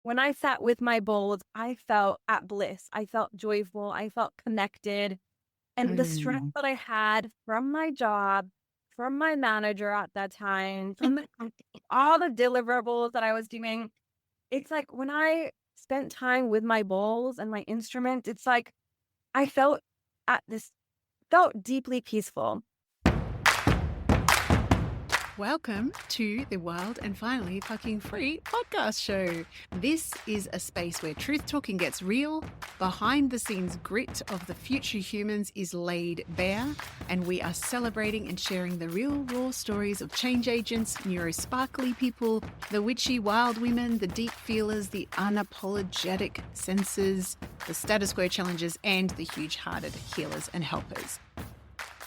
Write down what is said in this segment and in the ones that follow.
when I sat with my bowls, I felt at bliss. I felt joyful. I felt connected. And the stress Mm. that I had from my job, from my manager at that time, from the company, all the deliverables that I was doing, it's like when I spent time with my bowls and my instrument, it's like I at this felt deeply peaceful. Welcome to the Wild and Finally Fucking Free podcast show. This is a space where truth talking gets real, behind the scenes grit of the future humans is laid bare, and we are celebrating and sharing the real raw stories of change agents, neurosparkly people, the witchy wild women, the deep feelers, the unapologetic sensors, the status quo challengers, and the huge-hearted healers and helpers.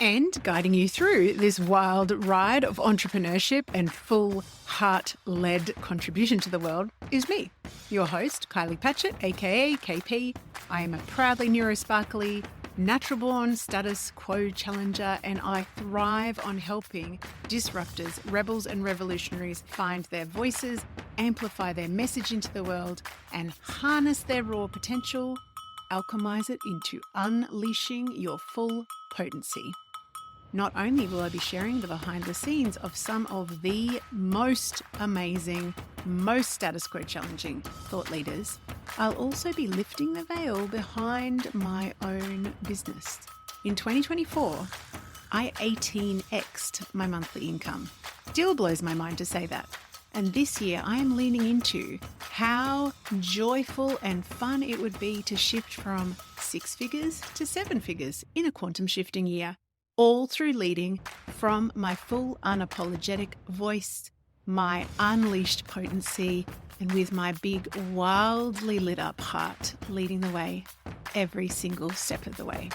And guiding you through this wild ride of entrepreneurship and full heart-led contribution to the world is me, your host, Kylie Patchett, aka KP. I am a proudly neurosparkly, natural-born status quo challenger, and I thrive on helping disruptors, rebels, and revolutionaries find their voices, amplify their message into the world, and harness their raw potential, alchemize it into unleashing your full potency. Not only will I be sharing the behind the scenes of some of the most amazing, most status quo challenging thought leaders, I'll also be lifting the veil behind my own business. In 2024, I 18x'd my monthly income. Still blows my mind to say that. And this year I am leaning into how joyful and fun it would be to shift from 6 figures to 7 figures in a quantum shifting year, all through leading from my full unapologetic voice, my unleashed potency, and with my big, wildly lit up heart leading the way every single step of the way.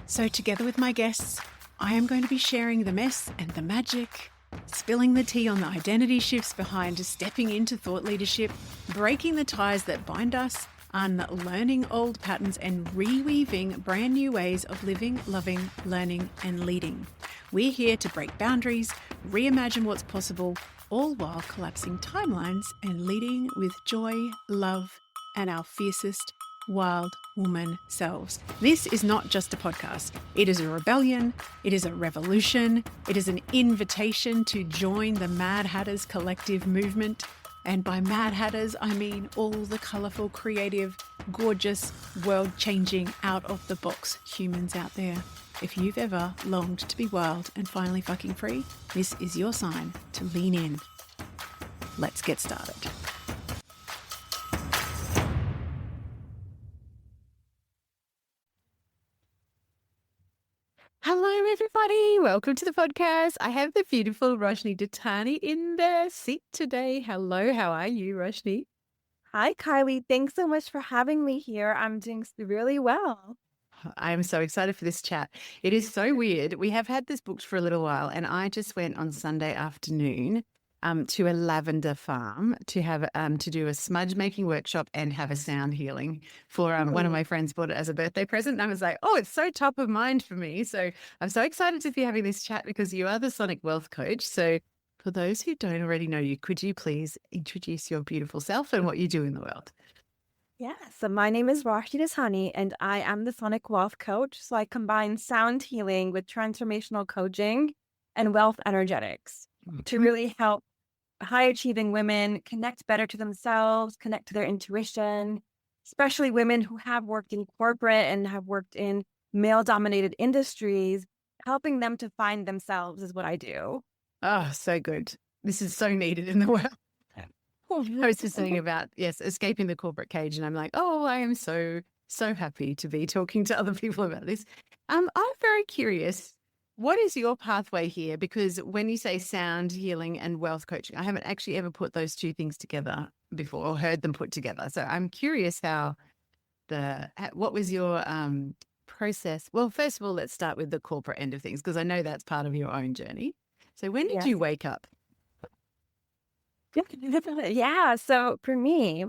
So together with my guests, I am going to be sharing the mess and the magic, spilling the tea on the identity shifts behind stepping into thought leadership, breaking the ties that bind us, unlearning old patterns, and reweaving brand new ways of living, loving, learning, and leading. We're here to break boundaries, reimagine what's possible, all while collapsing timelines and leading with joy, love, and our fiercest wild woman selves. This is not just a podcast. It is a rebellion. It is a revolution. It is an invitation to join the Mad Hatters collective movement. And by Mad Hatters, I mean all the colourful, creative, gorgeous, world-changing, out-of-the-box humans out there. If you've ever longed to be wild and finally fucking free, this is your sign to lean in. Let's get started. Hello, everybody. Welcome to the podcast. I have the beautiful Roshni Dattani in the seat today. Hello, how are you, Roshni? Hi, Kylie. Thanks so much for having me here. I'm doing really well. I am so excited for this chat. It is so weird. We have had this booked for a little while, and I just went on Sunday afternoon to a lavender farm to have to do a smudge making workshop and have a sound healing for one of my friends bought it as a birthday present. And I was like, oh, it's so top of mind for me. So I'm so excited to be having this chat because you are the Sonic Wealth Coach. So for those who don't already know you, could you please introduce your beautiful self and what you do in the world? Yeah, so my name is Roshni Dattani, and I am the Sonic Wealth Coach. So I combine sound healing with transformational coaching and wealth energetics to really help high achieving women connect better to themselves, connect to their intuition, especially women who have worked in corporate and have worked in male dominated industries. Helping them to find themselves is what I do. Oh, so good. This is so needed in the world. I was just saying about, yes, escaping the corporate cage. And I'm like, oh, I am so, so happy to be talking to other people about this. I'm very curious. What is your pathway here? Because when you say sound healing and wealth coaching, I haven't actually ever put those two things together before or heard them put together. So I'm curious what was your process? Well, first of all, let's start with the corporate end of things, because I know that's part of your own journey. So when did Yes. you wake up? Yeah. So for me,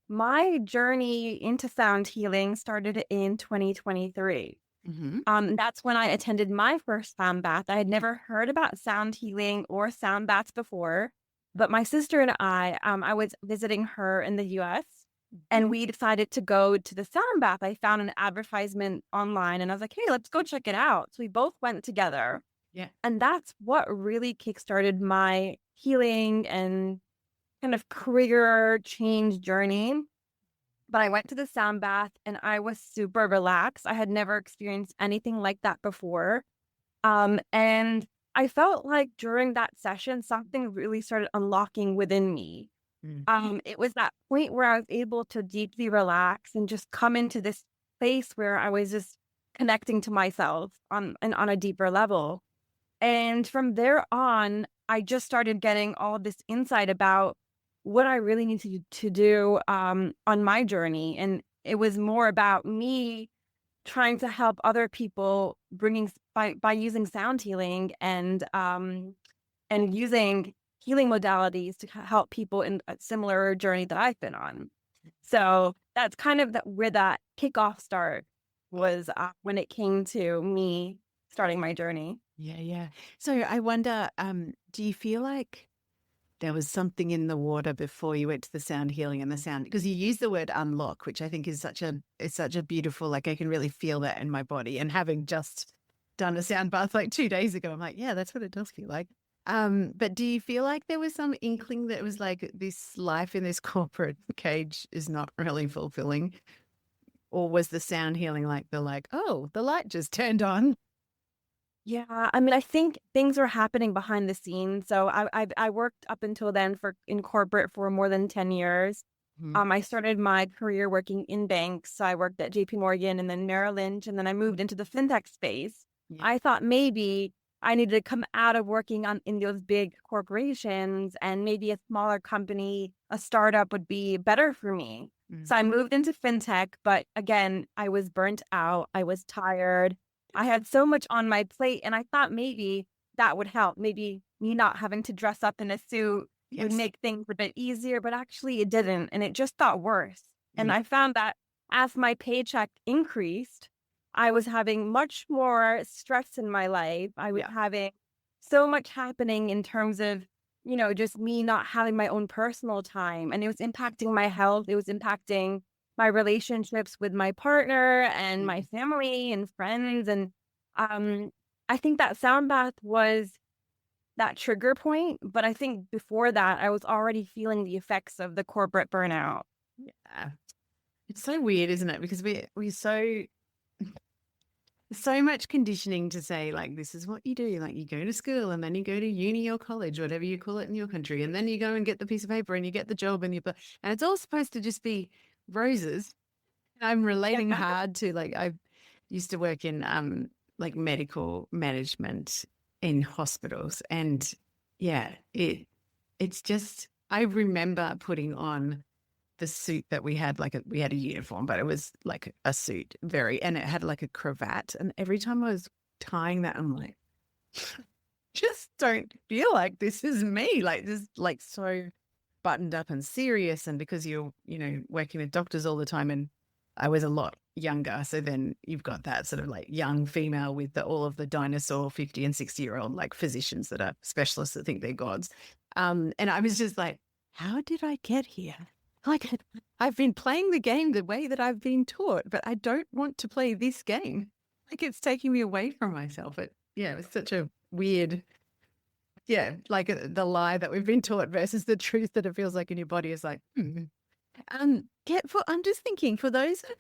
my journey into sound healing started in 2023. Mm-hmm. That's when I attended my first sound bath. I had never heard about sound healing or sound baths before. But my sister and I was visiting her in the US, and we decided to go to the sound bath. I found an advertisement online and I was like, hey, let's go check it out. So we both went together. Yeah. And that's what really kickstarted my healing and kind of career change journey. But I went to the sound bath and I was super relaxed. I had never experienced anything like that before. And I felt like during that session, something really started unlocking within me. Mm. It was that point where I was able to deeply relax and just come into this place where I was just connecting to myself on a deeper level. And from there on, I just started getting all of this insight about what I really need to do on my journey. And it was more about me trying to help other people by using sound healing and using healing modalities to help people in a similar journey that I've been on. So that's kind of where that kickoff start was when it came to me starting my journey. Yeah, yeah. So I wonder, do you feel like there was something in the water before you went to the sound healing and the sound? Because you use the word unlock, which I think is such a beautiful, like I can really feel that in my body. And having just done a sound bath like 2 days ago, I'm like, yeah, that's what it does feel like. But do you feel like there was some inkling that was like this life in this corporate cage is not really fulfilling? Or was the sound healing like, oh, the light just turned on? Yeah, I mean, I think things were happening behind the scenes. So I worked up until then for in corporate for more than 10 years. Mhm. I started my career working in banks. So I worked at JP Morgan and then Merrill Lynch, and then I moved into the fintech space. Yeah. I thought maybe I needed to come out of working in those big corporations and maybe a smaller company, a startup would be better for me. Mm. So I moved into fintech, but again, I was burnt out. I was tired. I had so much on my plate, and I thought maybe that would help. Maybe me not having to dress up in a suit would Yes. make things a bit easier, but actually it didn't. And it just got worse. And Yeah. I found that as my paycheck increased, I was having much more stress in my life. I was Yeah. having so much happening in terms of, just me not having my own personal time. And it was impacting my health. It was impacting my relationships with my partner and my Mm. family and friends. And um, I think that sound bath was that trigger point. But I think before that, I was already feeling the effects of the corporate burnout. Yeah. It's so weird, isn't it? Because we so much conditioning to say like this is what you do. Like you go to school and then you go to uni or college, whatever you call it in your country, and then you go and get the piece of paper and you get the job and it's all supposed to just be roses. And I'm relating Yeah. hard to like I used to work in like medical management in hospitals, and yeah, it's just I remember putting on the suit that we had, we had a uniform, but it was like a suit, and it had like a cravat. And every time I was tying that, I'm like, just don't feel like this is me. Like this, like so buttoned up and serious. And because you're working with doctors all the time, and I was a lot younger. So then you've got that sort of like young female with all of the dinosaur 50 and 60-year-old like physicians that are specialists that think they're gods. And I was just like, how did I get here? Like I've been playing the game the way that I've been taught, but I don't want to play this game. Like it's taking me away from myself. It was such a weird, like the lie that we've been taught versus the truth that it feels like in your body is like, I'm just thinking for those of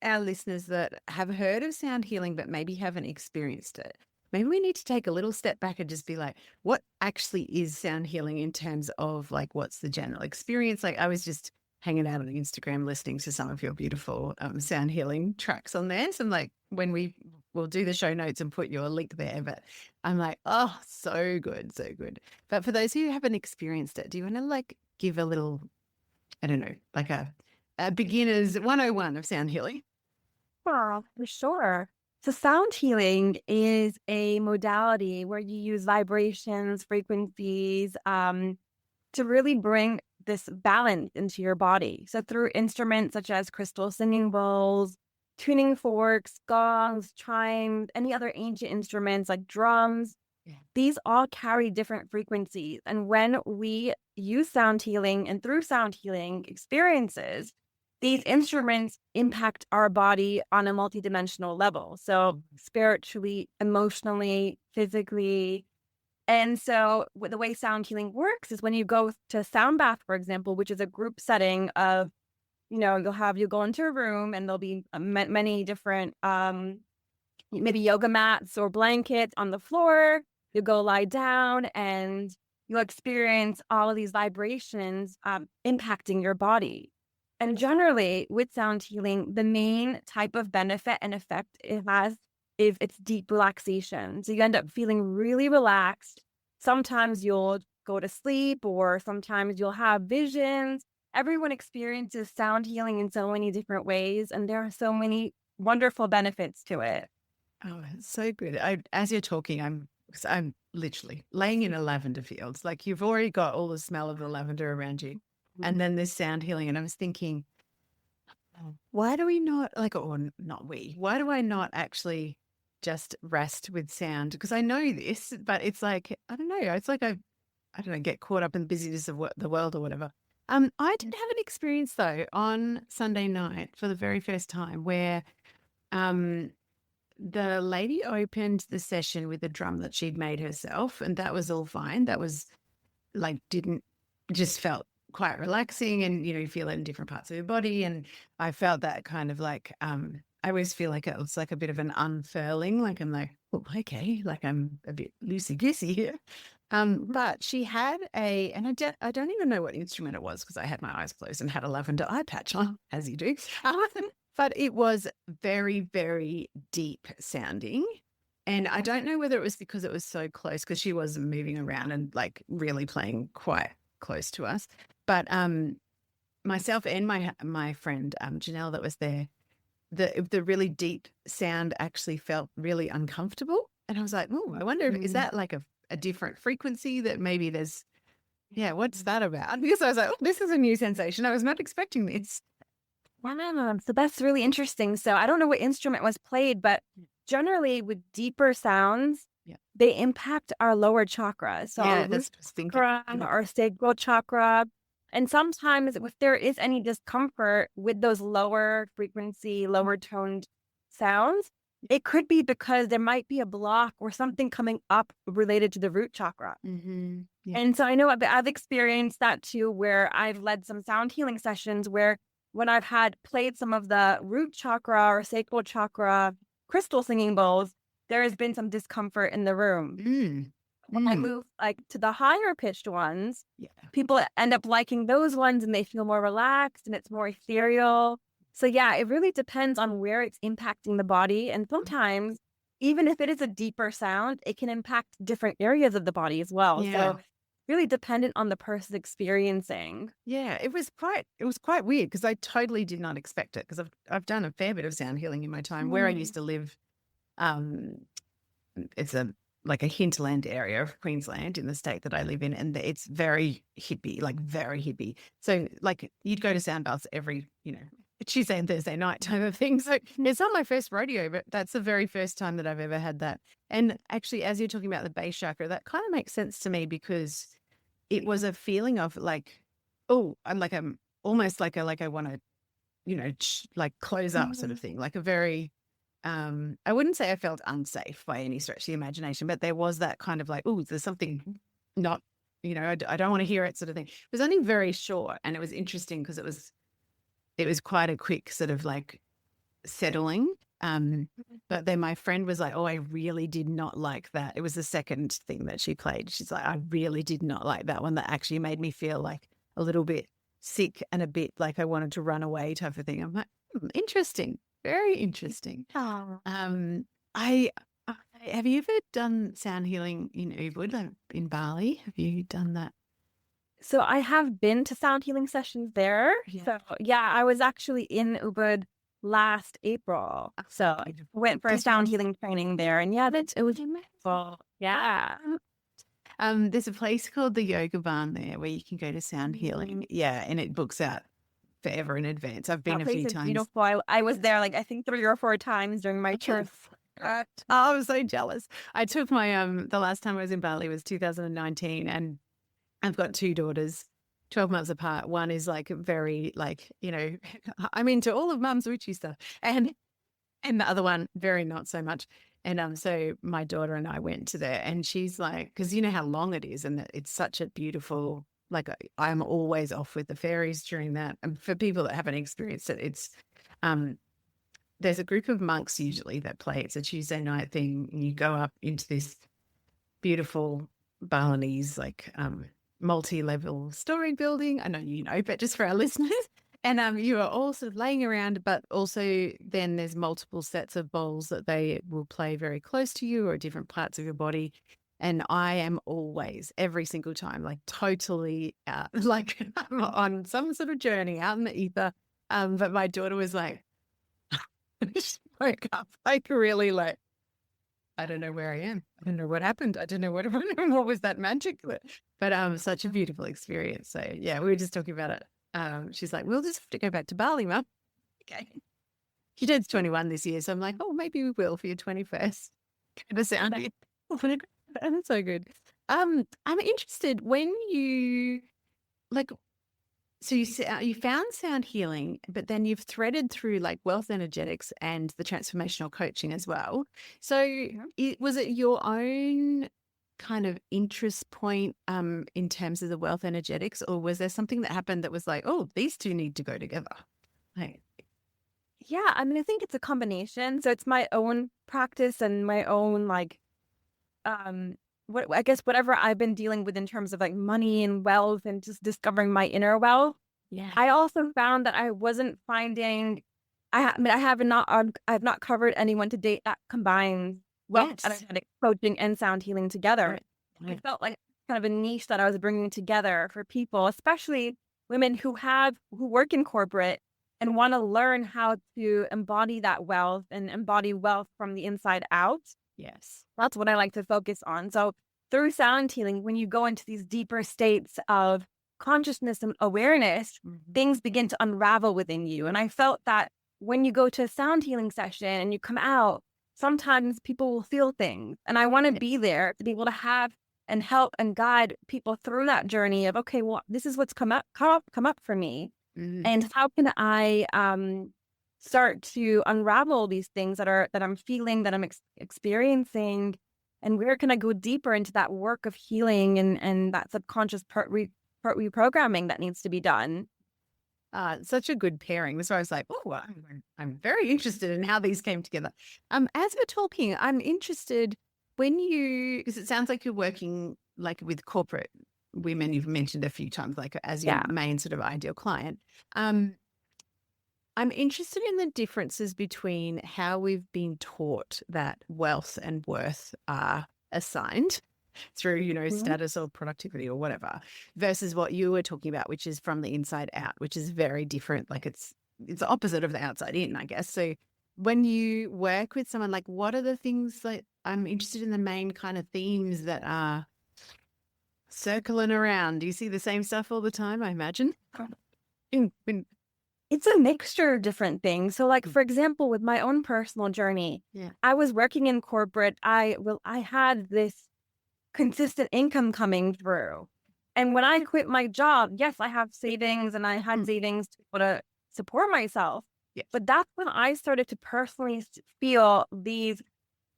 our listeners that have heard of sound healing but maybe haven't experienced it, maybe we need to take a little step back and just be like, what actually is sound healing in terms of like what's the general experience? Like I was just hanging out on Instagram listening to some of your beautiful sound healing tracks on there. So I'm like, when we'll do the show notes and put your link there, but I'm like, oh, so good, so good. But for those who haven't experienced it, do you want to like give a little, I don't know, like a beginner's 101 of sound healing? Well, for sure. So sound healing is a modality where you use vibrations, frequencies, to really bring this balance into your body. So through instruments such as crystal singing bowls, tuning forks, gongs, chimes, any other ancient instruments like drums, these all carry different frequencies. And when we use sound healing and through sound healing experiences, these instruments impact our body on a multidimensional level. So spiritually, emotionally, physically. And so the way sound healing works is when you go to a sound bath, for example, which is a group setting of, you go into a room and there'll be many different, maybe yoga mats or blankets on the floor. You go lie down and you'll experience all of these vibrations impacting your body. And generally, with sound healing, the main type of benefit and effect it has is it's deep relaxation. So you end up feeling really relaxed. Sometimes you'll go to sleep, or sometimes you'll have visions. Everyone experiences sound healing in so many different ways, and there are so many wonderful benefits to it. Oh, it's so good. As you're talking, I'm literally laying in a lavender field. Like you've already got all the smell of the lavender around you, and then this sound healing. And I was thinking, why do we not why do I not actually just rest with sound? Because I know this, but it's like, I don't know. It's like I don't know, get caught up in the busyness of the world or whatever. I did have an experience though on Sunday night for the very first time where the lady opened the session with a drum that she'd made herself, and that was all fine. That was like, just felt quite relaxing, and, you feel it in different parts of your body. And I felt that kind of like, I always feel like it was like a bit of an unfurling, like I'm like, oh, okay, like I'm a bit loosey-goosey here. But she had and I don't even know what instrument it was because I had my eyes closed and had a lavender eye patch on, as you do. But it was very, very deep sounding. And I don't know whether it was because it was so close, because she was moving around and like really playing quite close to us. But myself and my friend Janelle that was there, the really deep sound actually felt really uncomfortable. And I was like, oh, I wonder if is that like a different frequency that maybe there's, what's that about? Because I was like, oh, this is a new sensation. I was not expecting this. Wow, so that's really interesting. So I don't know what instrument was played, but generally with deeper sounds, they impact our lower chakra. So our root chakra, our sacral chakra. And sometimes if there is any discomfort with those lower frequency, lower toned sounds, it could be because there might be a block or something coming up related to the root chakra. Mm-hmm. Yeah. And so I know I've experienced that too, where I've led some sound healing sessions where when I've had played some of the root chakra or sacral chakra crystal singing bowls, there has been some discomfort in the room. When I move like to the higher pitched ones, people end up liking those ones and they feel more relaxed and it's more ethereal. So yeah, it really depends on where it's impacting the body. And sometimes, even if it is a deeper sound, it can impact different areas of the body as well. Yeah. So really dependent on the person experiencing. Yeah, it was quite weird because I totally did not expect it, because I've done a fair bit of sound healing in my time. Where I used to live, it's like a hinterland area of Queensland in the state that I live in, and it's very hippie, like very hippie. So like you'd go to sound baths every, Tuesday and Thursday night type of thing. So it's not my first rodeo, but that's the very first time that I've ever had that. And actually, as you're talking about the base chakra, that kind of makes sense to me, because it was a feeling of like, oh, I'm almost like I want to, like close up sort of thing, like a very, I wouldn't say I felt unsafe by any stretch of the imagination, but there was that kind of like, oh, there's something not, I don't want to hear it sort of thing. It was only very short, and it was interesting because it was quite a quick sort of like settling. But then my friend was like, oh, I really did not like that. It was the second thing that she played. She's like, I really did not like that one. That actually made me feel like a little bit sick and a bit like I wanted to run away type of thing. I'm like, interesting. Very interesting. Oh. Have you ever done sound healing in Ubud, like in Bali? Have you done that? So I have been to sound healing sessions there. So yeah, I was actually in Ubud last April. So I went for a sound healing training there, and it was amazing. Yeah. There's a place called the Yoga Barn there where you can go to sound healing. Yeah, and it books out forever in advance. I've been a few times. Beautiful. I was there like I think 3 or 4 times during my trip. I was so jealous. I took my the last time I was in Bali was 2019, and I've got two daughters, 12 months apart. One is like very like, I'm into all of mum's witchy stuff. And the other one very not so much. And so my daughter and I went to there, and she's like, because you know how long it is, and that it's such a beautiful, like I'm always off with the fairies during that. And for people that haven't experienced it, it's there's a group of monks usually that play. It's a Tuesday night thing. And you go up into this beautiful Balinese, like multi-level story building. I know you know, but just for our listeners. And you are all sort of laying around, but also then there's multiple sets of bowls that they will play very close to you or different parts of your body. And I am always, every single time, like totally like I'm on some sort of journey out in the ether. But my daughter was like, she woke up like really like, I don't know where I am. I don't know what happened. I don't know what was that magic. But such a beautiful experience. So yeah, we were just talking about it. She's like, we'll just have to go back to Bali, Mum. Okay. She turns 21 this year, so I'm like, oh, maybe we will for your 21st. Kind of sounding. That's so good. I'm interested when you like. So you found sound healing, but then you've threaded through like wealth energetics and the transformational coaching as well. So was it your own kind of interest point in terms of the wealth energetics, or was there something that happened that was like, oh, these two need to go together? Like, Yeah, I mean, I think it's a combination. So it's my own practice and my own like what I guess whatever I've been dealing with in terms of like money and wealth and just discovering my inner wealth. yeah. I also found that I wasn't finding I have not covered anyone to date that combines wealth energetic coaching and sound healing together. Right. I felt like kind of a niche that I was bringing together for people, especially women who work in corporate and want to learn how to embody that wealth and embody wealth from the inside out. Yes. That's what I like to focus on. So through sound healing, when you go into these deeper states of consciousness and awareness, things begin to unravel within you. And I felt that when you go to a sound healing session and you come out, sometimes people will feel things. And I want to be there to be able to have and help and guide people through that journey of, okay, well, this is what's come up for me. And how can I start to unravel these things that I'm feeling, that I'm experiencing, and where can I go deeper into that work of healing and that subconscious part reprogramming that needs to be done. Such a good pairing. That's why I was like, oh, I'm very interested in how these came together. As you're talking, I'm interested because it sounds like you're working like with corporate women. You've mentioned a few times, like as your main sort of ideal client. I'm interested in the differences between how we've been taught that wealth and worth are assigned through, status or productivity or whatever, versus what you were talking about, which is from the inside out, which is very different. Like it's the opposite of the outside in, I guess. So when you work with someone, like what are the things that I'm interested in, the main kind of themes that are circling around? Do you see the same stuff all the time, I imagine? It's a mixture of different things. So like, for example, with my own personal journey, I was working in corporate. I had this consistent income coming through. And when I quit my job, yes, I have savings and I had savings to be able to support myself. Yes. But that's when I started to personally feel these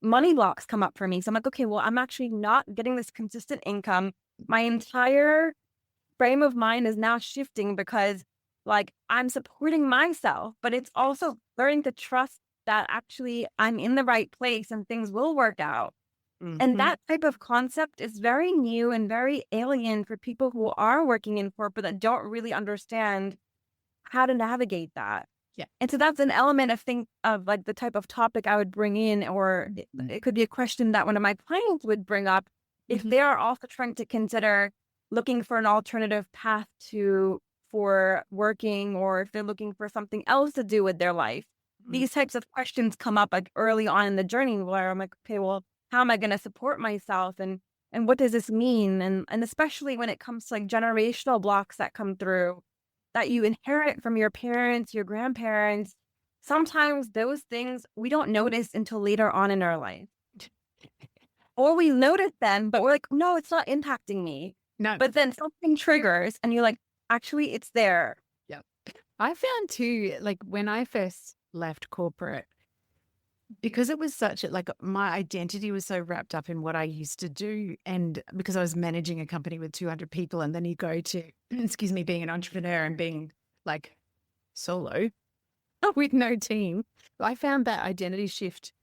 money blocks come up for me. So I'm like, okay, well, I'm actually not getting this consistent income. My entire frame of mind is now shifting because like I'm supporting myself, but it's also learning to trust that actually I'm in the right place and things will work out. And that type of concept is very new and very alien for people who are working in corporate that don't really understand how to navigate that. Yeah. And so that's an element of like the type of topic I would bring in, or it could be a question that one of my clients would bring up if they are also trying to consider looking for an alternative path for working, or if they're looking for something else to do with their life. These types of questions come up like early on in the journey where I'm like, okay, well, how am I going to support myself? And what does this mean? And especially when it comes to like generational blocks that come through that you inherit from your parents, your grandparents, sometimes those things we don't notice until later on in our life. Or we notice them, but we're like, no, it's not impacting me. No. But then something triggers and you're like, actually, it's there. Yep. I found too, like when I first left corporate, because it was such a, like my identity was so wrapped up in what I used to do. And because I was managing a company with 200 people, and then you go to, excuse me, being an entrepreneur and being like solo with no team, I found that identity shift.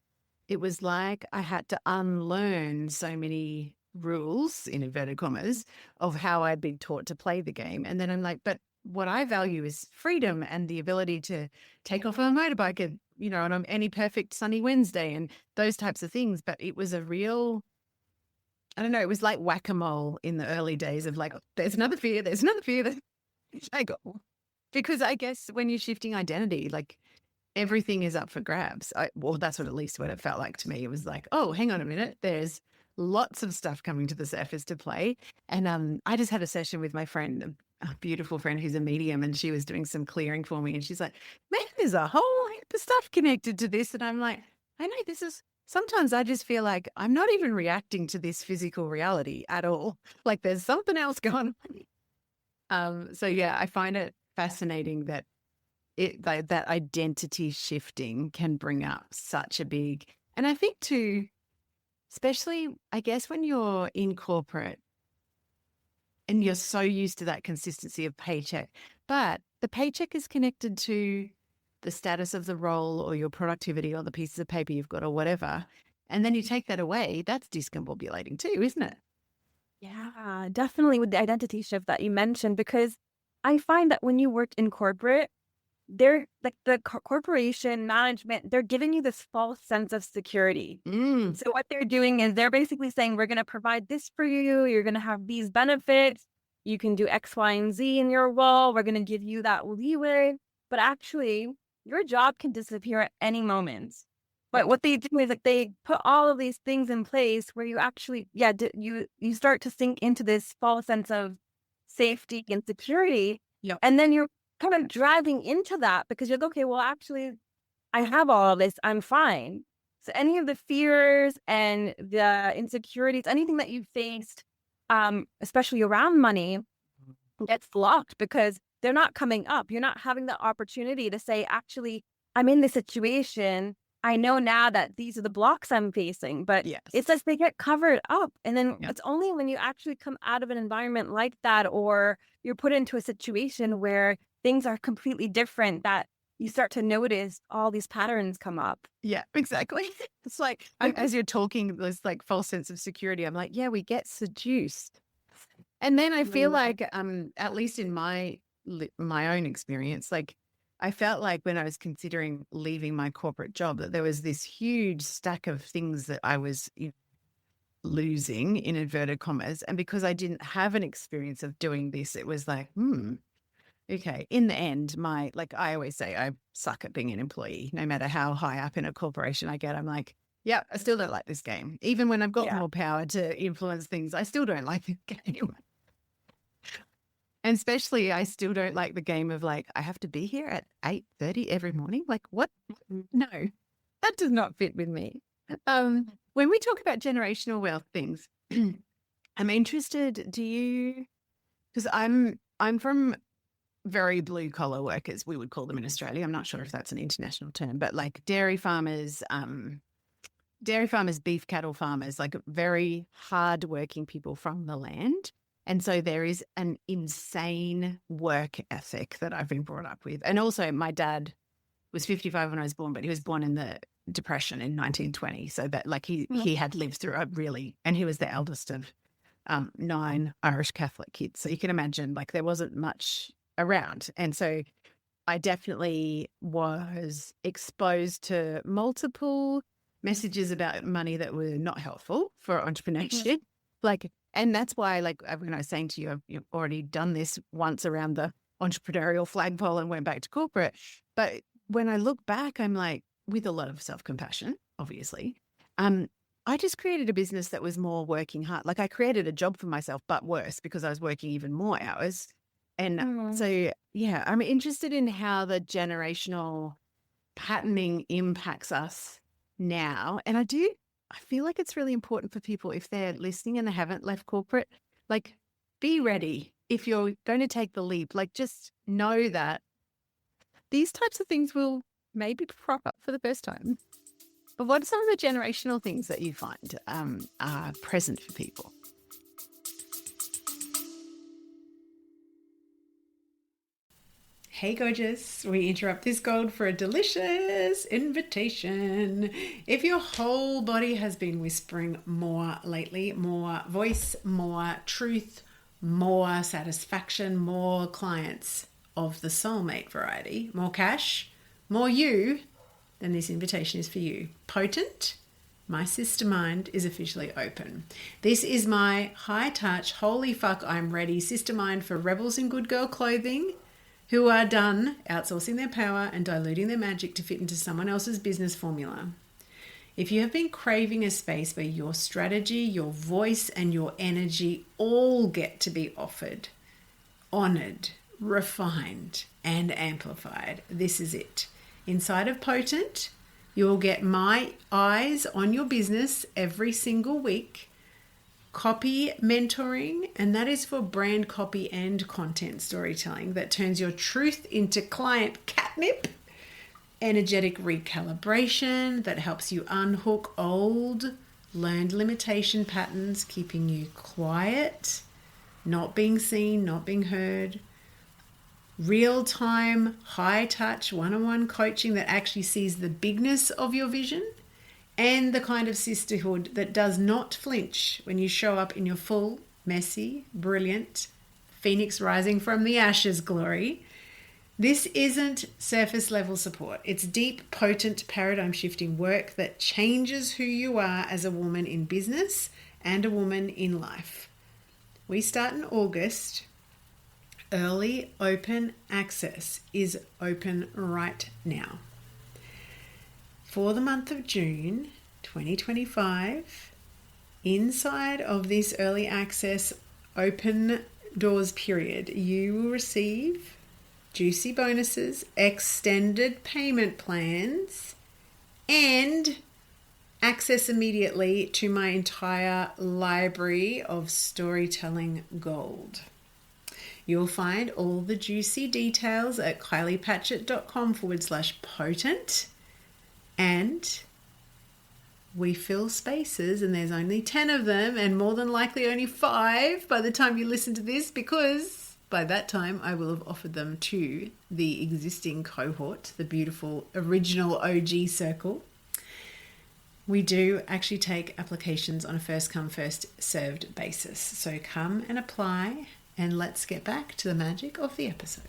It was like I had to unlearn so many rules, in inverted commas, of how I'd been taught to play the game. And then I'm like, but what I value is freedom and the ability to take off on a motorbike and, on any perfect sunny Wednesday and those types of things. But it was a real, I don't know, it was like whack-a-mole in the early days of like, there's another fear, there's another fear. Because I guess when you're shifting identity, like everything is up for grabs. Well, that's what at least what it felt like to me. It was like, oh, hang on a minute. There's lots of stuff coming to the surface to play. And I just had a session with my friend, a beautiful friend who's a medium, and she was doing some clearing for me. And she's like, man, there's a whole heap of stuff connected to this. And I'm like, I know sometimes I just feel like I'm not even reacting to this physical reality at all. Like there's something else going on. So yeah, I find it fascinating that that identity shifting can bring up such a big, and I think too, especially I guess when you're in corporate and you're so used to that consistency of paycheck, but the paycheck is connected to the status of the role or your productivity or the pieces of paper you've got or whatever. And then you take that away, that's discombobulating too, isn't it? Yeah, definitely with the identity shift that you mentioned, because I find that when you work in corporate, they're like the corporation management, they're giving you this false sense of security. So what they're doing is they're basically saying, we're going to provide this for you. You're going to have these benefits. You can do X, Y, and Z in your role. We're going to give you that leeway. But actually, your job can disappear at any moment. But what they do is like they put all of these things in place where you actually, you start to sink into this false sense of safety and security. Yep. And then you're kind of driving into that because you're like, okay, well, actually, I have all of this. I'm fine. So any of the fears and the insecurities, anything that you faced, especially around money, gets blocked because they're not coming up. You're not having the opportunity to say, actually, I'm in this situation. I know now that these are the blocks I'm facing, but it's as they get covered up. And then it's only when you actually come out of an environment like that, or you're put into a situation where things are completely different, that you start to notice all these patterns come up. Yeah, exactly. It's like, as you're talking, there's like false sense of security. I'm like, yeah, we get seduced. And then I feel like, at least in my own experience, like I felt like when I was considering leaving my corporate job, that there was this huge stack of things that I was losing in inverted commas. And because I didn't have an experience of doing this, it was like, okay. In the end, like I always say, I suck at being an employee. No matter how high up in a corporation I get, I'm like, yeah, I still don't like this game. Even when I've got more power to influence things, I still don't like the game. And especially, I still don't like the game of like, I have to be here at 8:30 every morning. Like, what? No, that does not fit with me. When we talk about generational wealth things, I'm interested, because I'm from very blue collar workers, we would call them in Australia. I'm not sure if that's an international term, but like dairy farmers, beef cattle farmers, like very hard working people from the land. And so there is an insane work ethic that I've been brought up with. And also my dad was 55 when I was born, but he was born in the Depression in 1920. So that like he had lived through and he was the eldest of 9 Irish Catholic kids. So you can imagine like there wasn't much around. And so I definitely was exposed to multiple messages about money that were not helpful for entrepreneurship. And that's why, like, when I was saying to you, you've already done this once around the entrepreneurial flagpole and went back to corporate. But when I look back, I'm like, with a lot of self-compassion, obviously, I just created a business that was more working hard. Like I created a job for myself, but worse because I was working even more hours. And so, yeah, I'm interested in how the generational patterning impacts us now. And I feel like it's really important for people, if they're listening and they haven't left corporate, like, be ready if you're going to take the leap. Like, just know that these types of things will maybe crop up for the first time. But what are some of the generational things that you find are present for people? Hey gorgeous, we interrupt this gold for a delicious invitation. If your whole body has been whispering more lately, more voice, more truth, more satisfaction, more clients of the soulmate variety, more cash, more you, then this invitation is for you. Potent, my sister mind is officially open. This is my high touch, holy fuck, I'm ready sister mind for rebels in good girl clothing who are done outsourcing their power and diluting their magic to fit into someone else's business formula. If you have been craving a space where your strategy, your voice, and your energy all get to be offered, honored, refined, and amplified, this is it. Inside of Potent, you'll get my eyes on your business every single week, copy mentoring, and that is for brand copy and content storytelling that turns your truth into client catnip, energetic recalibration that helps you unhook old learned limitation patterns, keeping you quiet, not being seen, not being heard, real-time, high-touch, one-on-one coaching that actually sees the bigness of your vision, and the kind of sisterhood that does not flinch when you show up in your full, messy, brilliant, phoenix rising from the ashes glory. This isn't surface level support. It's deep, potent, paradigm shifting work that changes who you are as a woman in business and a woman in life. We start in August. Early open access is open right now. For the month of June 2025, inside of this early access open doors period, you will receive juicy bonuses, extended payment plans, and access immediately to my entire library of storytelling gold. You'll find all the juicy details at kyliepatchett.com/potent. And we fill spaces, and there's only 10 of them, and more than likely only 5 by the time you listen to this, because by that time I will have offered them to the existing cohort, the beautiful original OG circle. We do actually take applications on a first come, first served basis. So come and apply, and let's get back to the magic of the episode.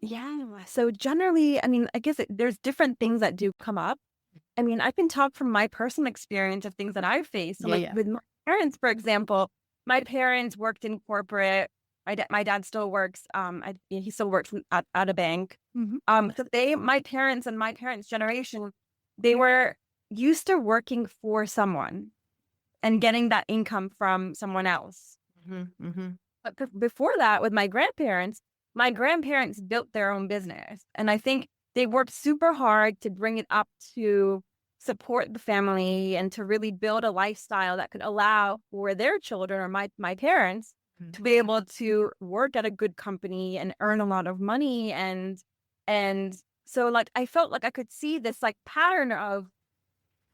Yeah. So generally, I mean, I guess there's different things that do come up. I mean, I can talk from my personal experience of things that I've faced. So with my parents, for example, my parents worked in corporate. My dad still works. He still works at a bank. Mm-hmm. So my parents and my parents' generation, they were used to working for someone and getting that income from someone else. Mm-hmm. Mm-hmm. But before that, with my grandparents built their own business. And I think they worked super hard to bring it up to support the family and to really build a lifestyle that could allow for their children or my parents to be able to work at a good company and earn a lot of money. And so like, I felt like I could see this like pattern of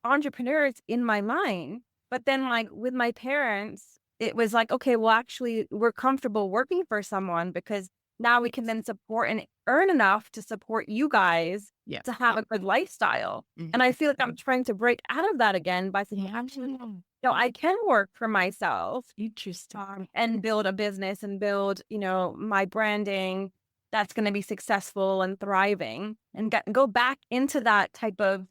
entrepreneurs in my mind. But then like with my parents, it was like, okay, well, actually we're comfortable working for someone because now we can then support and earn enough to support you guys to have a good lifestyle. Mm-hmm. And I feel like I'm trying to break out of that again by saying, actually, I can work for myself. Interesting. And build a business and build, my branding that's going to be successful and thriving, and go back into that type of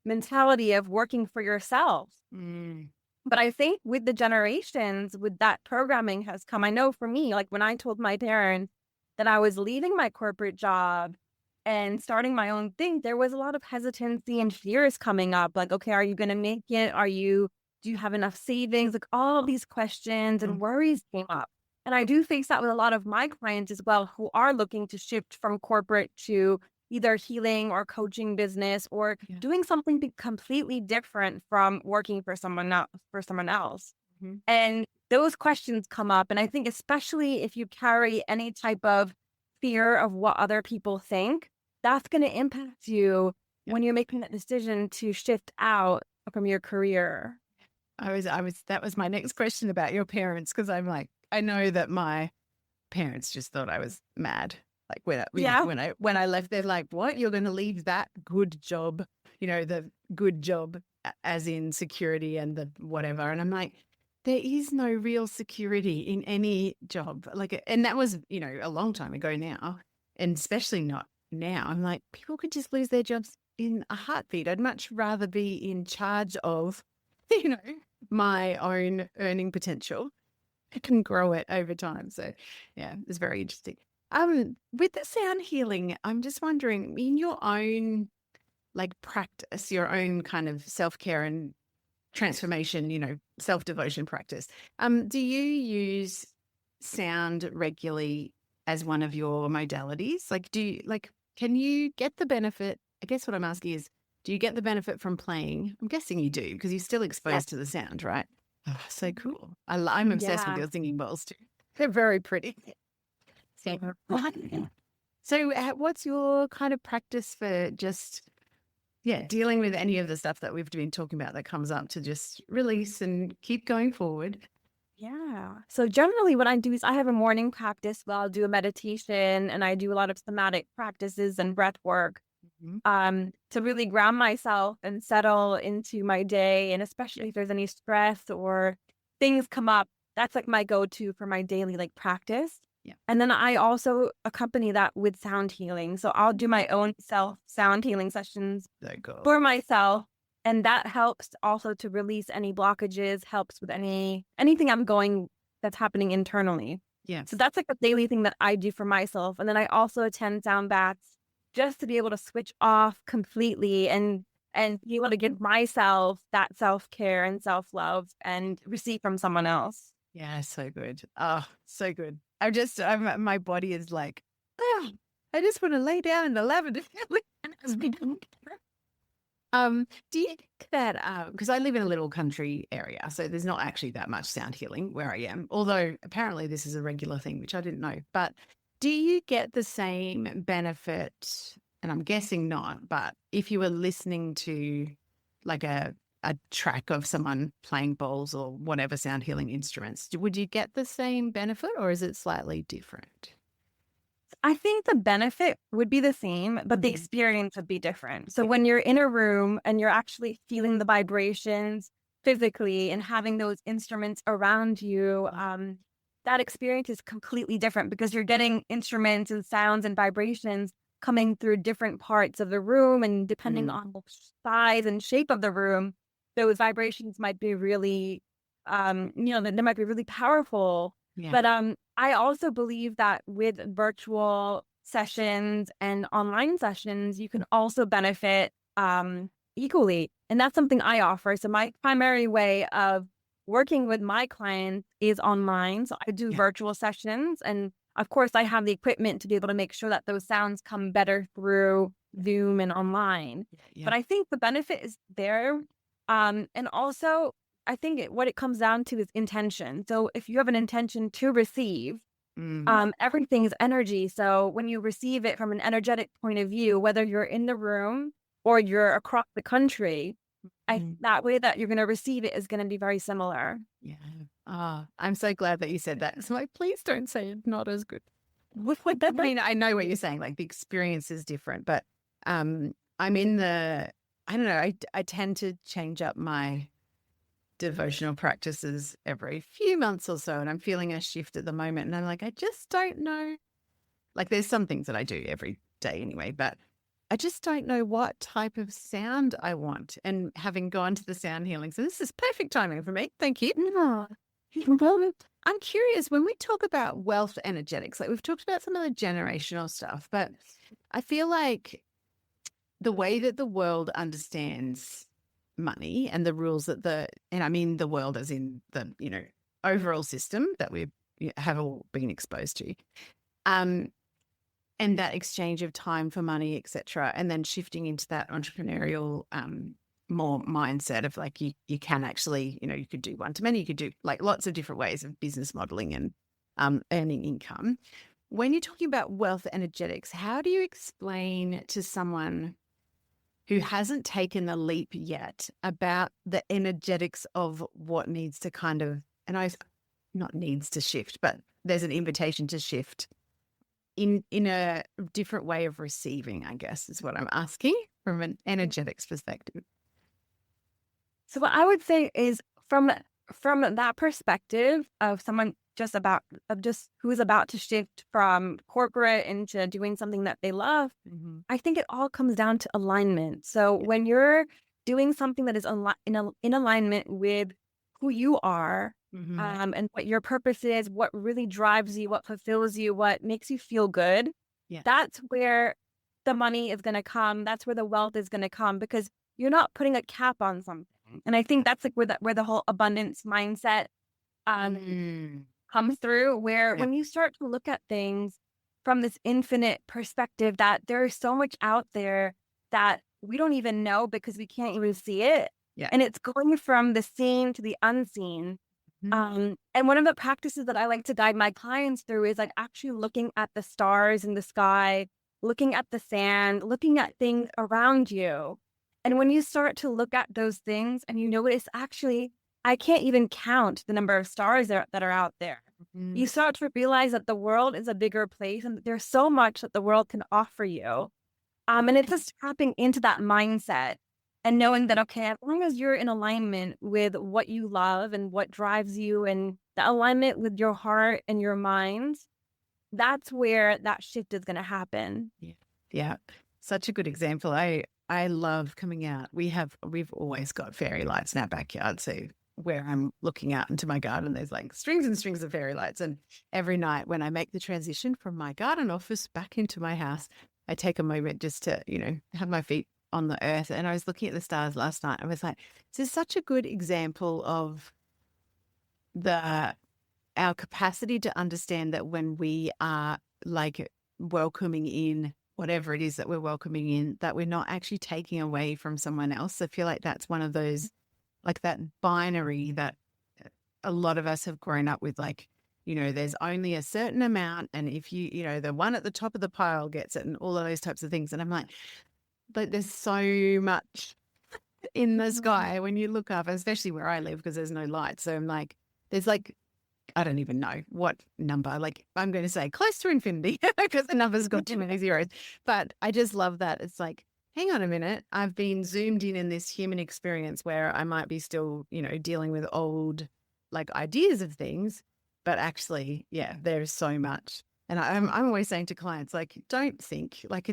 mentality of working for yourself. But I think with the generations, with that programming has come. I know for me, like when I told my parents that I was leaving my corporate job and starting my own thing, there was a lot of hesitancy and fears coming up. Like, okay, are you going to make it? Do you have enough savings? Like all of these questions and worries came up. And I do face that with a lot of my clients as well, who are looking to shift from corporate to either healing or coaching business, or Yeah. doing something completely different from working for someone else. Mhm. And those questions come up. And I think especially if you carry any type of fear of what other people think, that's going to impact you Yeah. when you're making that decision to shift out from your career. That was my next question about your parents, because I'm like, I know that my parents just thought I was mad. Like Yeah. when I left, they're like, "What? You're going to leave that good job? The good job, as in security and the whatever?" And I'm like, there is no real security in any job. Like, and that was a long time ago now, and especially not now. I'm like, people could just lose their jobs in a heartbeat. I'd much rather be in charge of, you know, my own earning potential. I can grow it over time. So yeah, it's very interesting. With the sound healing, I'm just wondering, in your own practice, your own kind of self-care and transformation, self-devotion practice, do you use sound regularly as one of your modalities? Can you get the benefit? I guess what I'm asking is, do you get the benefit from playing? I'm guessing you do, because you're still exposed to the sound, right? Oh, so cool. I'm obsessed with Yeah. your singing bowls too. They're very pretty. So what's your kind of practice for just, dealing with any of the stuff that we've been talking about that comes up, to just release and keep going forward? Yeah. So generally what I do is I have a morning practice where I'll do a meditation, and I do a lot of somatic practices and breath work Mhm. to really ground myself and settle into my day. And especially if there's any stress or things come up, that's like my go-to for my daily practice. Yeah. And then I also accompany that with sound healing. So I'll do my own self sound healing sessions So cool. for myself. And that helps also to release any blockages, helps with anything that's happening internernally. Yeah. So that's like a daily thing that I do for myself. And then I also attend sound baths just to be able to switch off completely and be able to give myself that self-care and self-love and receive from someone else. Yeah, so good. Oh, so good. My body is like, oh, I just want to lay down in the lavender. Do you think that, because I live in a little country area, so there's not actually that much sound healing where I am, although apparently this is a regular thing, which I didn't know. But do you get the same benefit? And I'm guessing not, but if you were listening to like a track of someone playing bowls or whatever sound healing instruments, would you get the same benefit, or is it slightly different? I think the benefit would be the same, but the experience would be different. So when you're in a room and you're actually feeling the vibrations physically and having those instruments around you, that experience is completely different because you're getting instruments and sounds and vibrations coming through different parts of the room. And depending on the size and shape of the room, those vibrations might be really, they might be really powerful. Yeah. But I also believe that with virtual sessions and online sessions, you can also benefit equally. And that's something I offer. So my primary way of working with my clients is online. So I do virtual sessions. And of course, I have the equipment to be able to make sure that those sounds come better through Zoom and online. But I think the benefit is there. And also, I think what it comes down to is intention. So if you have an intention to receive, everything is energy. So when you receive it from an energetic point of view, whether you're in the room or you're across the country, that way that you're going to receive it is going to be very similar. Yeah. I'm so glad that you said that. It's like, please don't say it's not as good. I mean, I know what you're saying. Like, the experience is different, but I'm in I don't know, I tend to change up my devotional practices every few months or so, and I'm feeling a shift at the moment. And I'm like, I just don't know. Like, there's some things that I do every day anyway, but I just don't know what type of sound I want. And having gone to the sound healing, so this is perfect timing for me. Thank you. Well, I'm curious, when we talk about wealth energetics, like we've talked about some of the generational stuff, but I feel like the way that the world understands money and the rules and I mean the world as in the, overall system that we're have all been exposed to. And that exchange of time for money, etc., and then shifting into that entrepreneurial more mindset of like you can actually, you could do one-to-many, you could do like lots of different ways of business modeling and earning income. When you're talking about wealth energetics, how do you explain to someone who hasn't taken the leap yet about the energetics of what needs to kind of, and I not needs to shift, but there's an invitation to shift in a different way of receiving, I guess, is what I'm asking from an energetics perspective. So what I would say is from that perspective of someone just who is about to shift from corporate into doing something that they love, I think it all comes down to alignment. So when you're doing something that is in alignment with who you are, and what your purpose is, what really drives you, what fulfills you, what makes you feel good, that's where the money is going to come. That's where the wealth is going to come, because you're not putting a cap on something. And I think that's like where the whole abundance mindset comes through, where when you start to look at things from this infinite perspective, that there's so much out there that we don't even know because we can't even see it. And it's going from the seen to the unseen. And one of the practices that I like to guide my clients through is like actually looking at the stars in the sky, looking at the sand, looking at things around you. And when you start to look at those things and you notice, actually, I can't even count the number of stars that are out there. You start to realize that the world is a bigger place and there's so much that the world can offer you. And it's just tapping into that mindset and knowing that, okay, as long as you're in alignment with what you love and what drives you and the alignment with your heart and your mind, that's where that shift is going to happen. Yeah. Such a good example. I love coming out. We've always got fairy lights in our backyard. So where I'm looking out into my garden, there's like strings and strings of fairy lights. And every night when I make the transition from my garden office back into my house, I take a moment just to, have my feet on the earth. And I was looking at the stars last night. I was like, this is such a good example of our capacity to understand that when we are like welcoming in whatever it is that we're welcoming in, that we're not actually taking away from someone else. I feel like that's one of those, like that binary that a lot of us have grown up with, like, there's only a certain amount. And if the one at the top of the pile gets it and all of those types of things. And I'm like, but there's so much in the sky when you look up, especially where I live, because there's no light. So I'm like, there's like, I don't even know what number, like I'm going to say close to infinity because the number's got too many zeros. But I just love that. It's like, hang on a minute. I've been zoomed in this human experience where I might be still, dealing with old like ideas of things, but actually, there's so much. And I'm always saying to clients, like, don't think. Like,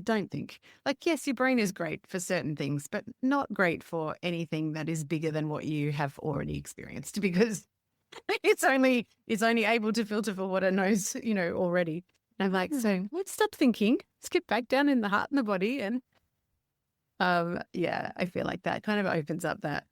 yes, your brain is great for certain things, but not great for anything that is bigger than what you have already experienced, because it's only able to filter for what it knows, already. And I'm like, so let's stop thinking, let's get back down in the heart and the body. And I feel like that kind of opens up that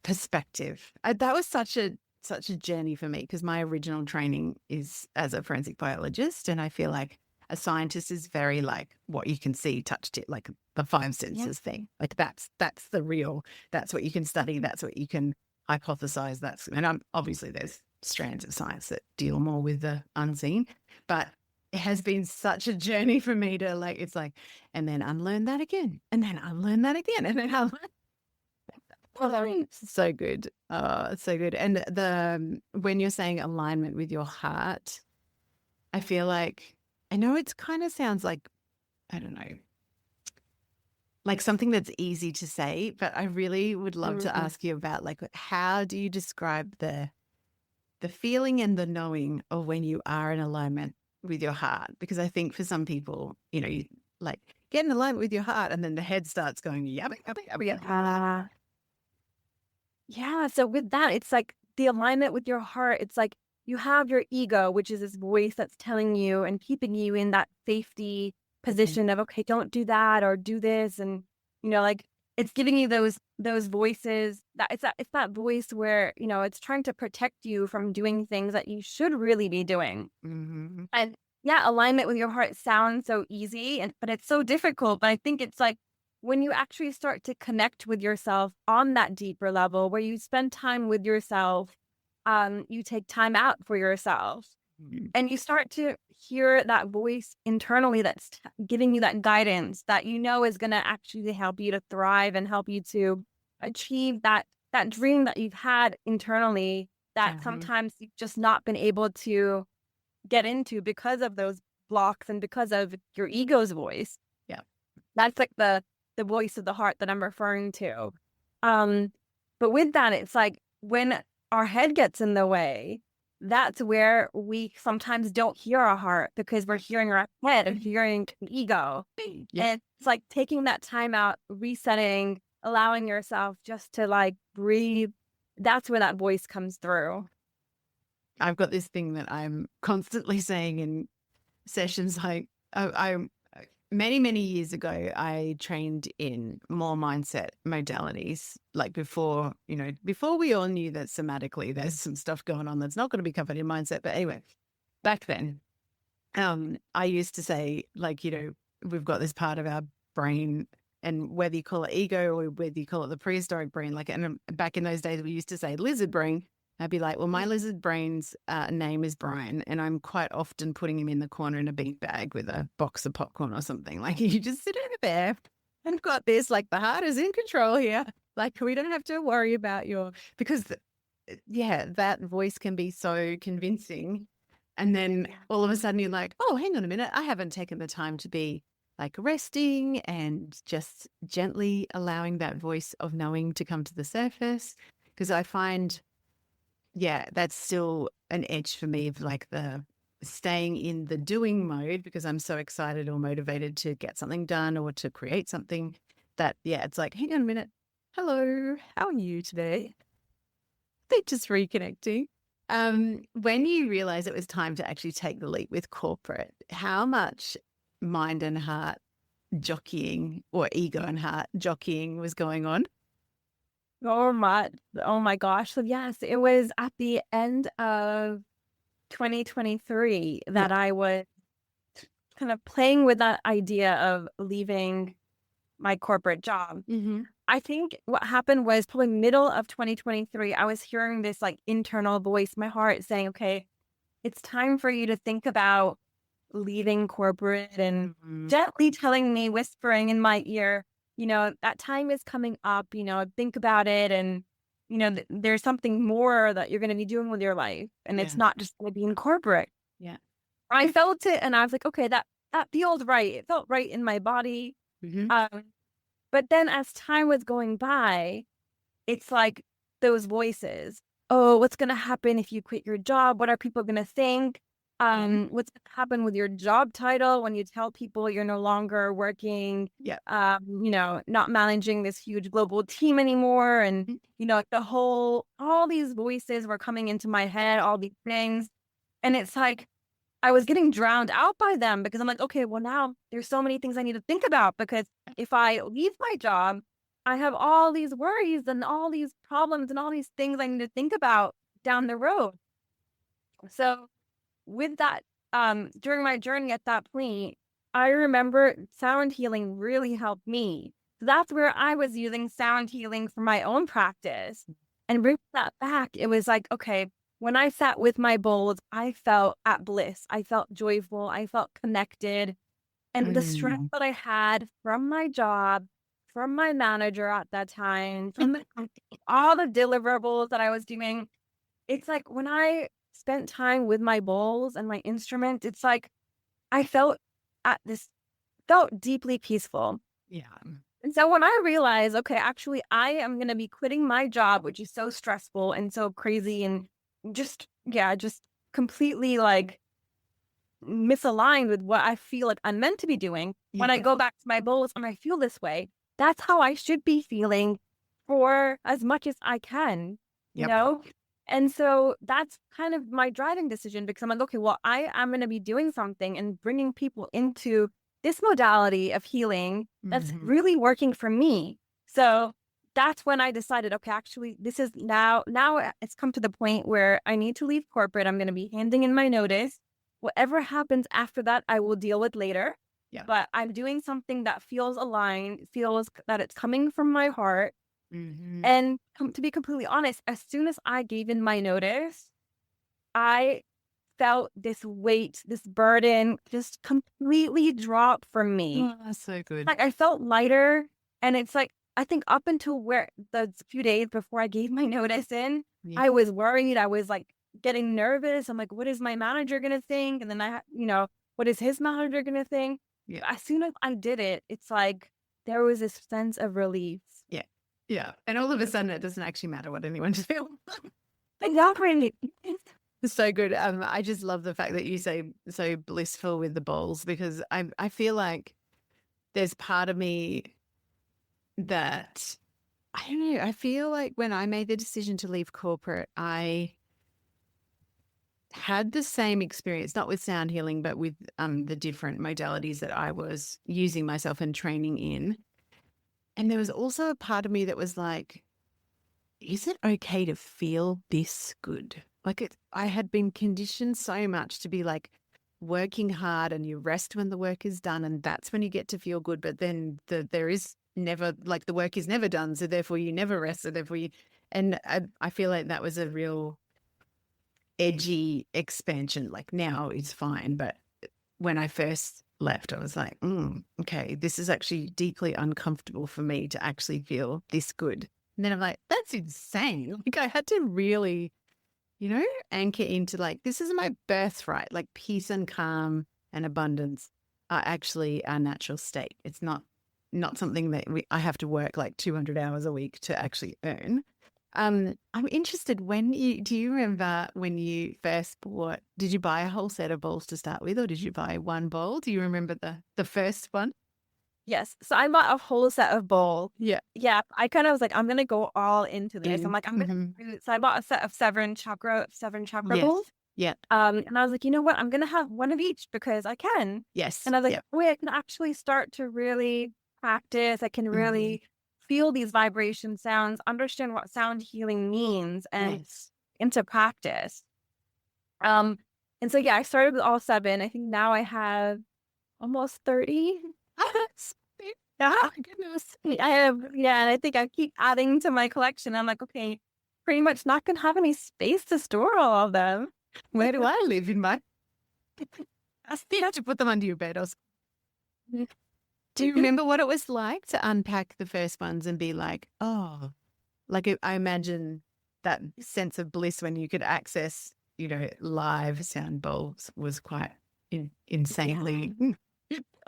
perspective. That was such a journey for me, because my original training is as a forensic biologist, and I feel like a scientist is very like what you can see, touched it, like the five senses thing. Like that's the real, that's what you can study, that's what you can hypothesize. And obviously there's strands of science that deal more with the unseen, but it has been such a journey for me to like, it's like, and then unlearn that again, and then unlearn that again, and then unlearn. So good. So good. And when you're saying alignment with your heart, I feel like, I know it's kind of sounds like, I don't know, like something that's easy to say, but I really would love to ask you about, like, how do you describe the feeling and the knowing of when you are in alignment with your heart? Because I think for some people, you like get in alignment with your heart and then the head starts going, yabba, yabba, yabba, yabba. Yeah. So with that, it's like the alignment with your heart. It's like you have your ego, which is this voice that's telling you and keeping you in that safety position of, okay, don't do that or do this. And, like it's giving you those voices that it's that voice where, you know, it's trying to protect you from doing things that you should really be doing. Mm-hmm. And yeah, alignment with your heart sounds so easy, but it's so difficult. But I think it's like when you actually start to connect with yourself on that deeper level, where you spend time with yourself, you take time out for yourself, and you start to hear that voice internally that's giving you that guidance that you know is going to actually help you to thrive and help you to achieve that dream that you've had internally that sometimes you've just not been able to get into because of those blocks and because of your ego's voice. Yeah. That's like the voice of the heart that I'm referring to. But with that, it's like when our head gets in the way, that's where we sometimes don't hear our heart because we're hearing our head and hearing the ego. Yeah. And it's like taking that time out, resetting, allowing yourself just to like breathe. That's where that voice comes through. I've got this thing that I'm constantly saying in sessions. Like I many, many years ago, I trained in more mindset modalities. Like before we all knew that somatically there's some stuff going on that's not going to be covered in mindset. But anyway, back then, I used to say, like, we've got this part of our brain, and whether you call it ego or whether you call it the prehistoric brain, like, and back in those days, we used to say lizard brain. I'd be like, well, my lizard brain's name is Brian, and I'm quite often putting him in the corner in a big bag with a box of popcorn or something. Like, you just sit over there and got this, like, the heart is in control here. Like, we don't have to worry about because that voice can be so convincing. And then all of a sudden you're like, oh, hang on a minute. I haven't taken the time to be like resting and just gently allowing that voice of knowing to come to the surface. Because I find, that's still an edge for me of like the staying in the doing mode because I'm so excited or motivated to get something done or to create something that, it's like, hang on a minute. Hello, how are you today? They're just reconnecting. When you realize it was time to actually take the leap with corporate, how much mind and heart jockeying or ego and heart jockeying was going on? Oh my gosh. So yes, it was at the end of 2023 that I was kind of playing with that idea of leaving my corporate job. Mm-hmm. I think what happened was probably middle of 2023, I was hearing this like internal voice, my heart saying, okay, it's time for you to think about leaving corporate, and gently telling me, whispering in my ear, that time is coming up, think about it. And, there's something more that you're going to be doing with your life. And it's not just going to be in corporate. Yeah. I felt it and I was like, okay, that feels right. It felt right in my body. Mm-hmm. But then as time was going by, it's like those voices. Oh, what's going to happen if you quit your job? What are people going to think? What's going to happen with your job title when you tell people you're no longer working, not managing this huge global team anymore? And, all these voices were coming into my head, all these things. And it's like, I was getting drowned out by them because I'm like, okay, well, now there's so many things I need to think about because if I leave my job, I have all these worries and all these problems and all these things I need to think about down the road. So with that, during my journey at that point, I remember sound healing really helped me. So that's where I was using sound healing for my own practice. And bring that back, it was like, okay, when I sat with my bowls, I felt at bliss. I felt joyful. I felt connected. And the stress that I had from my job, from my manager at that time, from all the deliverables that I was doing, it's like when I spent time with my bowls and my instrument, it's like I felt deeply peaceful. Yeah. And so when I realized, okay, actually, I am going to be quitting my job, which is so stressful and so crazy and just completely like misaligned with what I feel like I'm meant to be doing. Yeah. When I go back to my bowls and I feel this way, that's how I should be feeling for as much as I can, And so that's kind of my driving decision because I'm like, okay, well, I am going to be doing something and bringing people into this modality of healing that's really working for me. So that's when I decided, okay, actually, this is now it's come to the point where I need to leave corporate. I'm going to be handing in my notice. Whatever happens after that, I will deal with later. Yeah. But I'm doing something that feels aligned, feels that it's coming from my heart. Mm-hmm. And to be completely honest, as soon as I gave in my notice, I felt this weight, this burden just completely drop from me. Oh, that's so good. Like I felt lighter. And it's like, I think up until where the few days before I gave my notice in, Yeah. I was worried. I was like getting nervous. I'm like, what is my manager going to think? And then what is his manager going to think? Yeah. As soon as I did it, it's like there was this sense of relief. Yeah. Yeah. And all of a sudden, it doesn't actually matter what anyone feels. Exactly. So good. I just love the fact that you say so blissful with the bowls, because I feel like there's part of me that, I don't know, I feel like when I made the decision to leave corporate, I had the same experience, not with sound healing, but with the different modalities that I was using myself and training in. And there was also a part of me that was like, is it okay to feel this good? Like I had been conditioned so much to be like working hard, and you rest when the work is done, and that's when you get to feel good. But then there is never, like, the work is never done, so therefore you never rest, so therefore you. And I feel like that was a real edgy expansion. Like now it's fine, but when I first left, I was like, okay, this is actually deeply uncomfortable for me to actually feel this good. And then I'm like, that's insane. Like I had to really, anchor into like, this is my birthright. Like peace and calm and abundance are actually our natural state. It's not something that I have to work like 200 hours a week to actually earn. I'm interested, do you remember when you first bought, did you buy a whole set of bowls to start with, or did you buy one bowl? Do you remember the first one? Yes. So I bought a whole set of bowls. Yeah. Yeah. I kind of was like, I'm going to go all into this. I'm like, so I bought a set of seven chakra Yes. bowls. Yeah. And I was like, you know what? I'm going to have one of each because I can. Yes. And I was like, Yep. wait, I can actually start to really practice. I can really feel these vibration sounds, understand what sound healing means, and into practice. And so, yeah, I started with all seven. I think now I have almost 30. Yeah, goodness. I have, yeah, and I think I keep adding to my collection. I'm like, okay, pretty much not gonna have any space to store all of them. Where do I live in my? I still have to put them under your bed. Do you remember what it was like to unpack the first ones and be like, oh, like I imagine that sense of bliss when you could access, live sound bowls was quite insanely.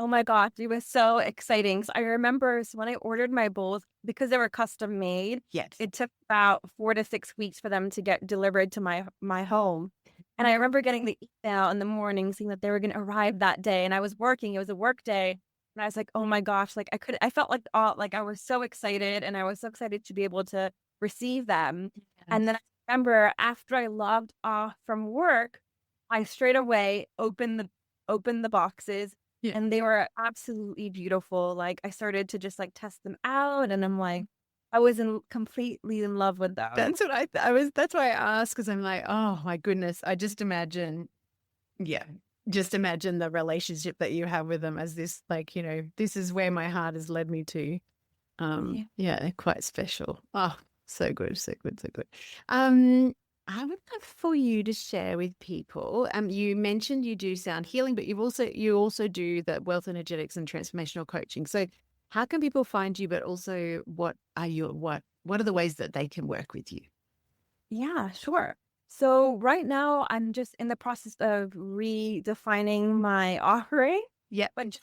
Oh my gosh, it was so exciting. So I remember when I ordered my bowls, because they were custom made, Yes. it took about 4 to 6 weeks for them to get delivered to my home. And I remember getting the email in the morning saying that they were going to arrive that day. And I was working, it was a work day. And I was like, oh my gosh, like I felt like I was so excited, and I was so excited to be able to receive them. Yes. And then I remember after I logged off from work, I straight away opened the boxes. Yeah. And they were absolutely beautiful. Like I started to just like test them out, and I'm like, I was completely in love with them. That's what I was. That's why I asked, because I'm like, oh my goodness, I just imagine, just imagine the relationship that you have with them as this, like, this is where my heart has led me to. They're quite special. Oh, so good, so good, so good. I would love for you to share with people. You mentioned you do sound healing, but you also do the wealth energetics and transformational coaching. So, how can people find you? But also, what are the ways that they can work with you? Yeah, sure. So right now I'm just in the process of redefining my offering. Yeah. But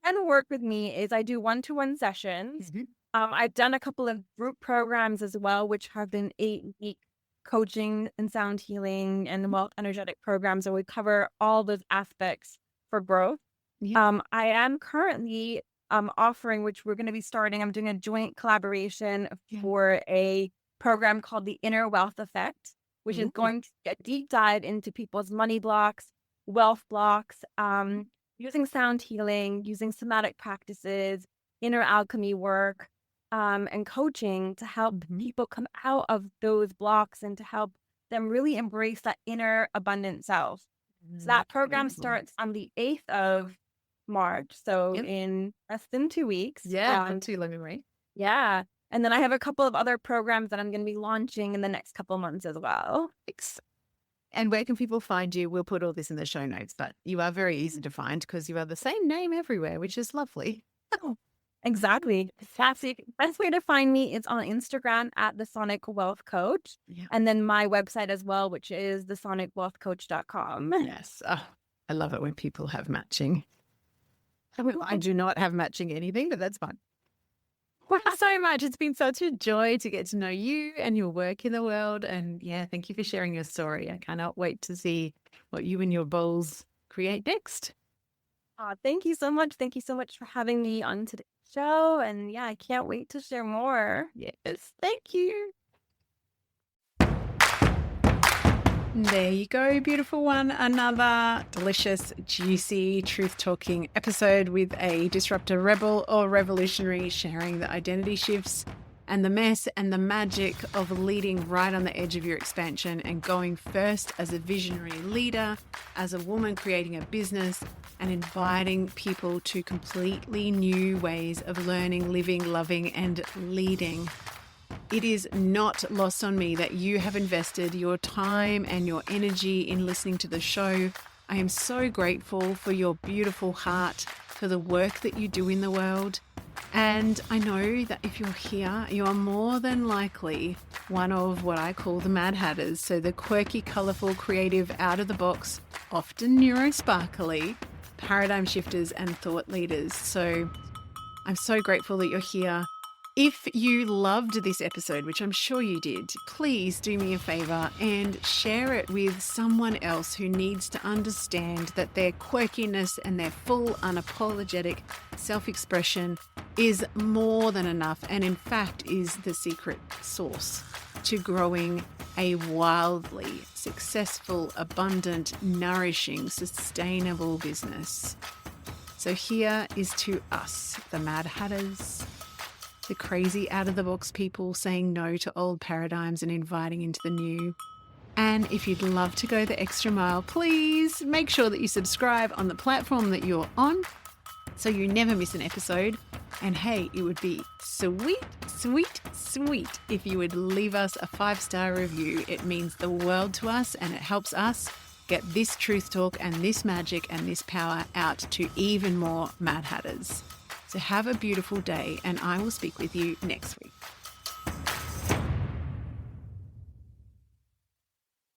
can work with me is I do one-to-one sessions. I've done a couple of group programs as well, which have been 8-week coaching and sound healing and wealth energetic programs, and we cover all those aspects for growth. I am currently offering, which we're going to be starting, I'm doing a joint collaboration for a program called the Inner Wealth Effect, which is going to get deep dive into people's money blocks, wealth blocks, using sound healing, using somatic practices, inner alchemy work, and coaching to help people come out of those blocks and to help them really embrace that inner abundant self. So that program starts on the 8th of March. So in less than 2 weeks. Yeah, not too long away. Yeah. And then I have a couple of other programs that I'm going to be launching in the next couple of months as well. And where can people find you? We'll put all this in the show notes, but you are very easy to find because you are the same name everywhere, which is lovely. Exactly. Fantastic. Best way to find me is on Instagram at the Sonic Wealth Coach. Yeah. And then my website as well, which is thesonicwealthcoach.com. Yes. Oh, I love it when people have matching. I do not have matching anything, but that's fine. Thanks so much. It's been such a joy to get to know you and your work in the world. And yeah, thank you for sharing your story. I cannot wait to see what you and your bowls create next. Thank you so much. Thank you so much for having me on today's show. And yeah, I can't wait to share more. Yes, thank you. There you go, beautiful one. Another delicious, juicy, truth-talking episode with a disruptor rebel or revolutionary sharing the identity shifts and the mess and the magic of leading right on the edge of your expansion and going first as a visionary leader, as a woman creating a business and inviting people to completely new ways of learning, living, loving, and leading. It is not lost on me that you have invested your time and your energy in listening to the show. I am so grateful for your beautiful heart, for the work that you do in the world. And I know that if you're here, you are more than likely one of what I call the Mad Hatters. So the quirky, colourful, creative, out of the box, often neurosparkly, paradigm shifters and thought leaders. So I'm so grateful that you're here. If you loved this episode, which I'm sure you did, please do me a favor and share it with someone else who needs to understand that their quirkiness and their full unapologetic self-expression is more than enough and in fact is the secret sauce to growing a wildly successful, abundant, nourishing, sustainable business. So here is to us, the Mad Hatters, the crazy out-of-the-box people saying no to old paradigms and inviting into the new. And if you'd love to go the extra mile, please make sure that you subscribe on the platform that you're on so you never miss an episode. And hey, it would be sweet, sweet, sweet if you would leave us a 5-star review. It means the world to us and it helps us get this truth talk and this magic and this power out to even more Mad Hatters. So have a beautiful day and I will speak with you next week.